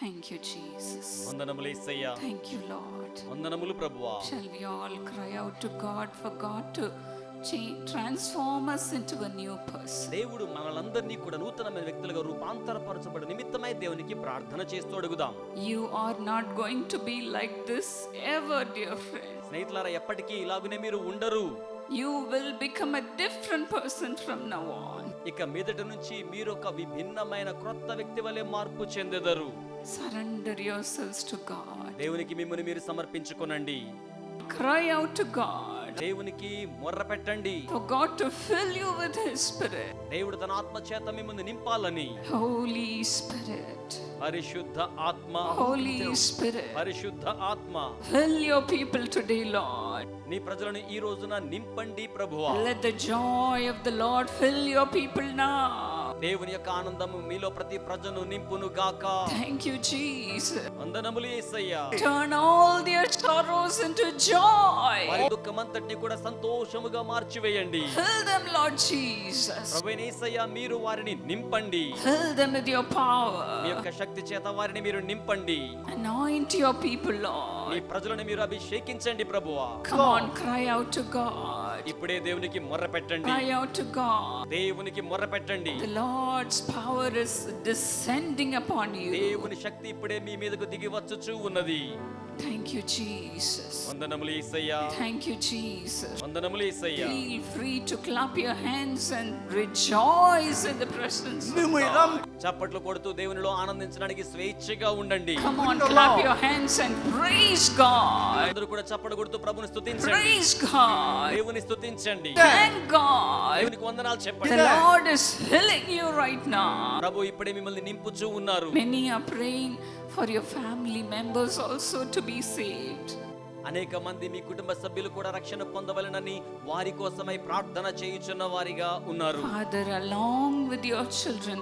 Thank you, Jesus. వందనములు యేసయ్యా. Thank you, Lord. వందనములు ప్రభువా. Shall we all cry out to God for God to transform us into a new person? దేవుడు మనలందరినీ కూడా నూతనమైన వ్యక్తులుగా రూపాంతరపరచబడు నిమిత్తమై దేవునికి ప్రార్థన చేస్తూ అడుగుదాం. You are not going to be like this ever, dear friend. స్నేహితులారా, ఎప్పటికీ ఇలాగునే మీరు ఉండరు. You will become a different person from now on. ఇక మీదటి నుంచి మీరు ఒక విభిన్నమైన క్రొత్త వ్యక్తి వలె మార్పు చెందెదరు. Surrender yourselves to God. దేవునికి మిమ్మల్ని మీరు సమర్పించుకొనండి. Cry out to God. దేవునికి మొర్ర పెట్టండి. For God to fill you with His Spirit. దేవుడు తన ఆత్మ చేత మిమ్మల్ని నింపాలని. Holy Spirit. పరిశుద్ధ ఆత్మ. Holy Spirit. పరిశుద్ధ ఆత్మ. Fill your people today, Lord. నీ ప్రజలను ఈ రోజున నింపండి ప్రభువా. Let the joy of the Lord fill your people now. దేవుని యొక్క ఆనందము మీలో ప్రతి ప్రజను నింపును గాక. Thank you, Jesus. వందనములు యేసయ్యా. Turn all their sorrows into joy. వారి దుఃఖమంతటిని కూడా సంతోషముగా మార్చివేయండి. Fill them, Lord Jesus. ప్రభువైన యేసయ్యా, మీరు వారిని నింపండి. Fill them with your me power. యొక్క శక్తి చేత వారిని మీరు నింపండి. Anoint your people, Lord. మీ ప్రజలను మీరు అభిషేకించండి ప్రభువా. Come on, cry out to God. ఇప్పుడే దేవునికి మొర్ర పెట్టండి. Cry out to God. దేవునికి మొర్ర పెట్టండి. The Lord's power is descending upon you. దేవుని శక్తి ఇప్పుడే మీ మీదకు దిగి వచ్చుచూ ఉన్నది. Thank you, Jesus. వందనములు యేసయ్యా. Thank you, Jesus. వందనములు యేసయ్యా. Feel free to clap your hands and rejoice in the presence of God. చప్పట్లు కొడుతూ దేవునిలో ఆనందించడానికి స్వేచ్ఛగా ఉండండి. Come on, clap your hands and praise God. అందరూ కూడా చప్పట్లు కొడుతూ ప్రభుని స్తుతించండి. Praise God. దేవుని స్తుతించండి. Thank God. దేవునికి వందనాలు చెప్పండి. The Lord is filling you right now. ప్రభు ఇప్పుడే మిమ్మల్ని నింపుచూ ఉన్నారు. Many are praying for your family members also to be saved. అనేక మంది మీ కుటుంబ సభ్యులు కూడా రక్షణ పొందవలెనని వారి కోసమై ప్రార్థన చేయుచున్న వారిగా ఉన్నారు. Father, along with your children,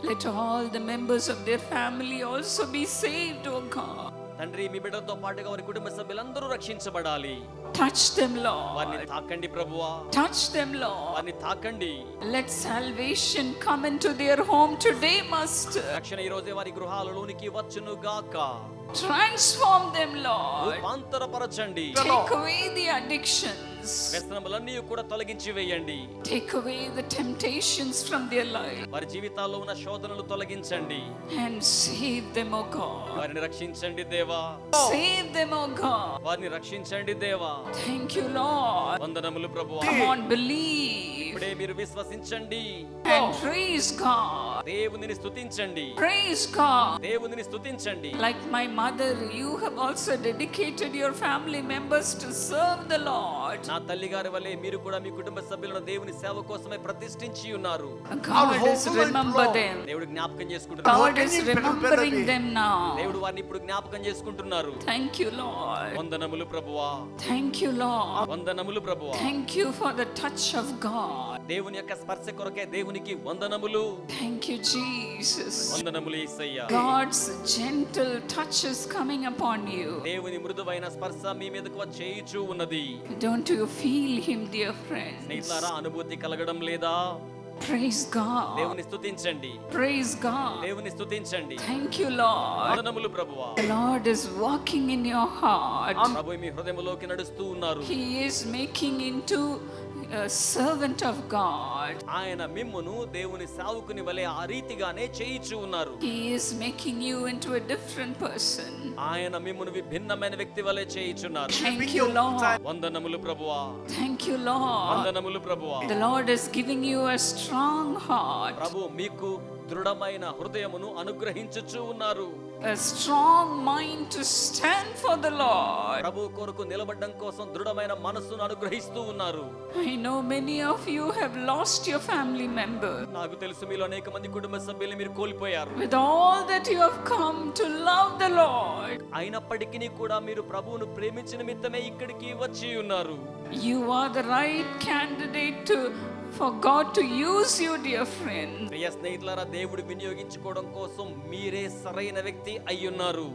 let all the members of their family also be saved, O God. తండ్రి, మీ బిడ్డలతో పాటుగా వారి కుటుంబ సభ్యులందరూ రక్షించబడాలి. Touch them, వారిని Lord. తాకండి ప్రభువా. Touch them, Lord. వారిని తాకండి. Let salvation come into their home today, Master. రక్షణ ఈ రోజే వారి గృహాలలోనికి వచ్చును గాక. Transform them, Lord. రూపాంతరపరచండి. Take away the addictions. వ్యసనములన్నీ కూడా తొలగించి వేయండి. Take away the temptations from their life వారి జీవితాల్లో ఉన్న శోధనలు తొలగించండి. and save them, O God. వారిని రక్షించండి దేవా. Save them, O God. వారిని రక్షించండి దేవా. Thank you, Lord. వందనములు ప్రభువా. Come on, believe ఇప్పుడే మీరు విశ్వసించండి. and praise God. దేవునిని స్తుతించండి. Praise God. దేవునిని స్తుతించండి. Like my mother, you have also dedicated your family members to serve the Lord. నా తల్లి గారి వల్లే మీరు కూడా మీ కుటుంబ సభ్యులను దేవుని సేవ కోసమే ప్రతిష్ఠించి ఉన్నారు. God is remember them. దేవుడు జ్ఞాపకం చేసుకుంటున్నారు. God is remembering them now. దేవుడు వారిని ఇప్పుడు జ్ఞాపకం చేసుకుంటున్నారు. Thank you, Lord. వందనములు ప్రభువా. Thank you, Lord. వందనములు ప్రభువా. Thank you for the touch of God. దేవుని యొక్క స్పర్శ కొరకే దేవునికి వందనములు. Thank you, Jesus. వందనములు యేసయ్యా. God's gentle touch is coming upon you. దేవుని మృదువైన స్పర్శ మీ మీదకు వచ్చేయుచూ ఉన్నది. Don't you feel Him, dear friends? స్నేహితులారా, అనుభూతి కలగడం లేదా? Praise God. దేవుని స్తుతించండి. Praise God. దేవుని స్తుతించండి. Thank you, Lord. వందనములు ప్రభువా. The Lord is walking in your heart. ప్రభు మీ హృదయములోకి నడుస్తూ ఉన్నారు. He is making into a servant of God. ఆయన మిమ్మును దేవుని సేవకుని వలె ఆ రీతిగానే చేయిచూ ఉన్నారు. He is making you into a different person. ఆయన మిమ్మును విభిన్నమైన వ్యక్తి వలె చేయిచున్నారు. Thank you, Lord. వందనములు ప్రభువా. Thank you, Lord. వందనములు ప్రభువా. The Lord is giving you a strong heart. ప్రభు మీకు దృఢమైన హృదయమును అనుగ్రహించుచూ ఉన్నారు. A strong mind to stand for the Lord. ప్రభు కొరకు నిలబడడం కోసం దృఢమైన మనస్సును అనుగ్రహిస్తూ ఉన్నారు. I know many of you have lost your family member. నాకు తెలుసు మీలో అనేక మంది కుటుంబ సభ్యులు మీరు కోల్పోయారు. With all that you have come to love the Lord, అయినప్పటికీ కూడా మీరు ప్రభువును ప్రేమించిన నిమిత్తమే ఇక్కడికి వచ్చి ఉన్నారు. you are the right candidate for God to use you, dear friend. ప్రియ స్నేహితులారా, దేవుడు వినియోగించుకోవడం కోసం మీరే సరైన వ్యక్తి అయ్యున్నారు.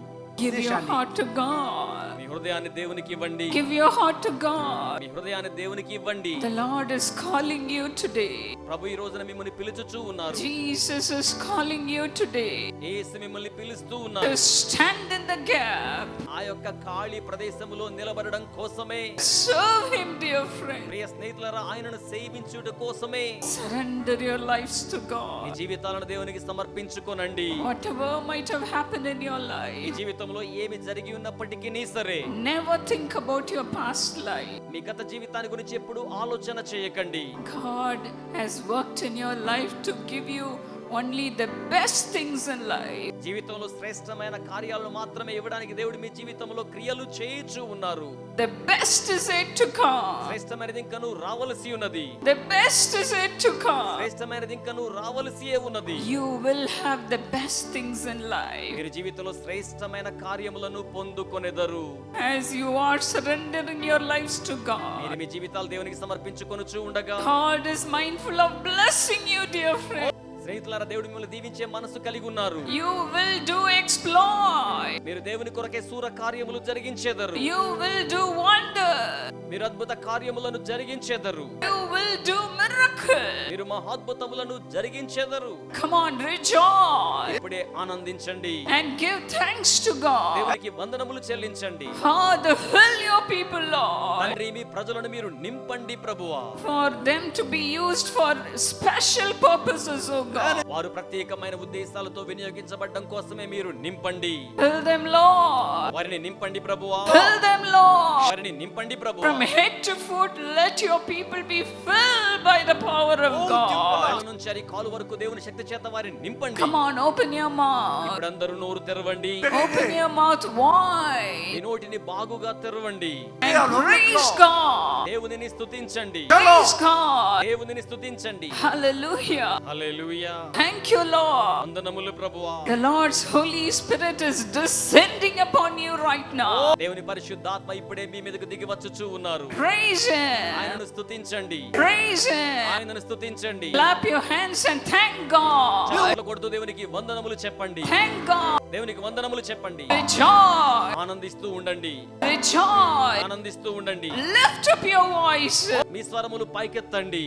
Give your heart to God. మీ హృదయాన్ని దేవునికి ఇవ్వండి. Give your heart to God. మీ హృదయాన్ని దేవునికి ఇవ్వండి. The Lord is calling you today. ప్రభు ఈ రోజున మిమ్మల్ని పిలుచుచూ ఉన్నారు. Jesus is calling you today యేసు మిమ్మల్ని పిలుస్తూ to ఉన్నారు. stand in the gap. ఆ యొక్క ఖాళీ ప్రదేశములో నిలబడడం కోసమే, Serve him, dear friend. ప్రియ స్నేహితులారా, ఆయనను సేవించుట కోసమే Surrender your lives to me God. జీవితాలను దేవునికి సమర్పించుకోనండి. Whatever might have happened in your ఈ life, జీవితంలో ఏమి జరిగి ఉన్నప్పటికీ సరే, never think about your past life. మీ గత జీవితాన్ని గురించి ఎప్పుడు ఆలోచన చేయకండి. God has worked in your life to give you only the best things in life. జీవితంలో శ్రేష్టమైన కార్యాలను మాత్రమే ఇవ్వడానికి దేవుడు మీ జీవితంలో క్రియలు చేయుచూ ఉన్నారు. The best is yet to come. శ్రేష్టమైనది ఇంకను రావలసి ఉన్నది. The best is yet to come. శ్రేష్టమైనది ఇంకను రావలసియే ఉన్నది. You will have the best things in life మీరు జీవితంలో శ్రేష్టమైన కార్యములను పొందుకొనెదరు. as you are surrendering your lives to God. మీరు మీ జీవితాలు దేవునికి సమర్పించుకొనుచూ ఉండగా, God is mindful of blessing you, dear friend. స్నేహితులారా, దేవుడు మిమ్మల్ని దీవించే మనసు కలిగి ఉన్నారు. You will do exploit. మీరు దేవుని కొరకే శూర కార్యములు జరిగించేదరు. You will do wonder. మీరు అద్భుత కార్యములను జరిగించేదరు. You will do miracle. మీరు మహాద్భుతములను జరిగించేదరు. Come on, rejoice ఇప్పుడే ఆనందించండి. and give thanks to God. దేవునికి వందనములు చెల్లించండి. Father, fill your people, Lord, తండ్రి, మీ ప్రజలను మీరు నింపండి ప్రభువా. for them to be used for special purposes, oh God. వారు ప్రత్యేకమైన ఉద్దేశాలతో వినియోగించబడడం కోసమే మీరు నింపండి. Fill them, Lord. వారిని నింపండి ప్రభువా. Fill them, Lord. వారిని నింపండి ప్రభువా. From head to foot, let your people be filled by the power of God. కాలు నుంచి అరి కాలు వరకు దేవుని శక్తి చేత వారిని నింపండి. Come on, open your mouth. ఇప్పుడు అందరూ నోరు తెరవండి. Open your mouth me wide నోటిని బాగుగా తెరవండి. and praise God. దేవునిని స్తుతించండి. Praise God. దేవునిని స్తుతించండి. Hallelujah. Hallelujah. Thank you, Lord. వందనములు ప్రభువా. The Lord's Holy Spirit is descending upon you right now. దేవుని పరిశుద్ధాత్మ ఇప్పుడే మీ మీదకు దిగి వచ్చుచూ ఉన్నారు. Praise Him. ఆయనను స్తుతించండి. Praise Him. ఆయనను స్తుతించండి. Clap your hands and thank God. చప్పట్లు కొడుతూ దేవునికి వందనములు చెప్పండి. Thank God. దేవునికి వందనములు చెప్పండి. Rejoice. ఆనందిస్తూ ఉండండి. Rejoice. ఆనందిస్తూ ఉండండి. Lift up your voice. Me స్వరములు పైకెత్తండి.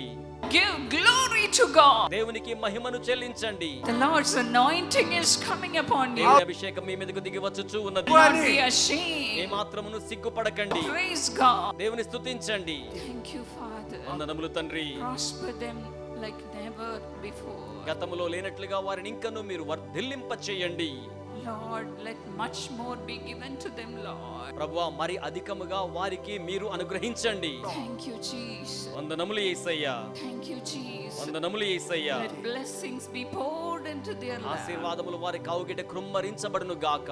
Give glory to God. దేవునికి మహిమను చెల్లించండి. The Lord's anointing is coming upon you. దేవుని అభిషేకం మీ మీదకు దిగి వచ్చుచూ ఉన్నది. Do not be A ashamed. మాత్రమును సిగ్గుపడకండి. Praise God. దేవుని స్తుతించండి. Thank you, Father. వందనములు తండ్రి. Prosper them like never before. గతములో లేనట్లుగా వారిని ఇంకను మీరు వర్ధిల్లింప చేయండి. Lord, let much more be given to them, Lord. ప్రభువా, మరి అధికముగా వారికి మీరు అనుగ్రహించండి. Thank you, Jesus. వందనములు యేసయ్యా. Thank you, Jesus. వందనములు యేసయ్యా. Let blessings be poured into their lives ఆశీర్వాదములు వారి కౌగిట కృమ్మరించబడును గాక.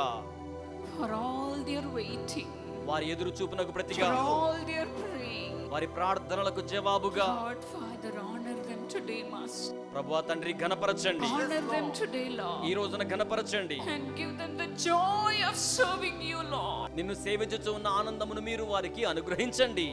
for all their waiting, వారి ఎదురు చూపునకు for ప్రతిగా, all their praying. వారి ప్రార్థనలకు జవాబుగా God, Father, honor them today, Master. ప్రభువా తండ్రి, ఘనపరచండి. Honor them today, ఈ Lord, రోజున ఘనపరచండి. and give them the joy of serving you, Lord. నిన్ను సేవించుచు ఉన్న ఆనందమును మీరు వారికి అనుగ్రహించండి.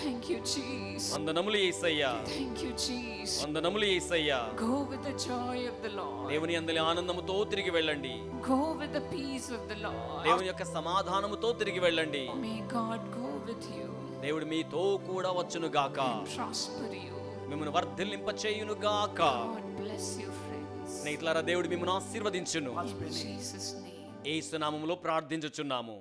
Thank you, Jesus. వందనములు యేసయ్యా. Thank you, Jesus. వందనములు యేసయ్యా. Go with the joy of the Lord. దేవుని అందలి ఆనందముతో తిరిగి వెళ్ళండి. Go with the peace of the Lord. దేవుని యొక్క సమాధానముతో తిరిగి వెళ్ళండి. May God go with you దేవుడు మీతో కూడా వచ్చును గాక. and prosper you. మిమ్మల్ని వర్ధిల్లింప చేయును గాక. God bless you, friends. స్నేహితులారా, దేవుడు మిమ్మల్ని ఆశీర్వదించును. In Jesus' name. యేసు నామములో ప్రార్థించుచున్నాము.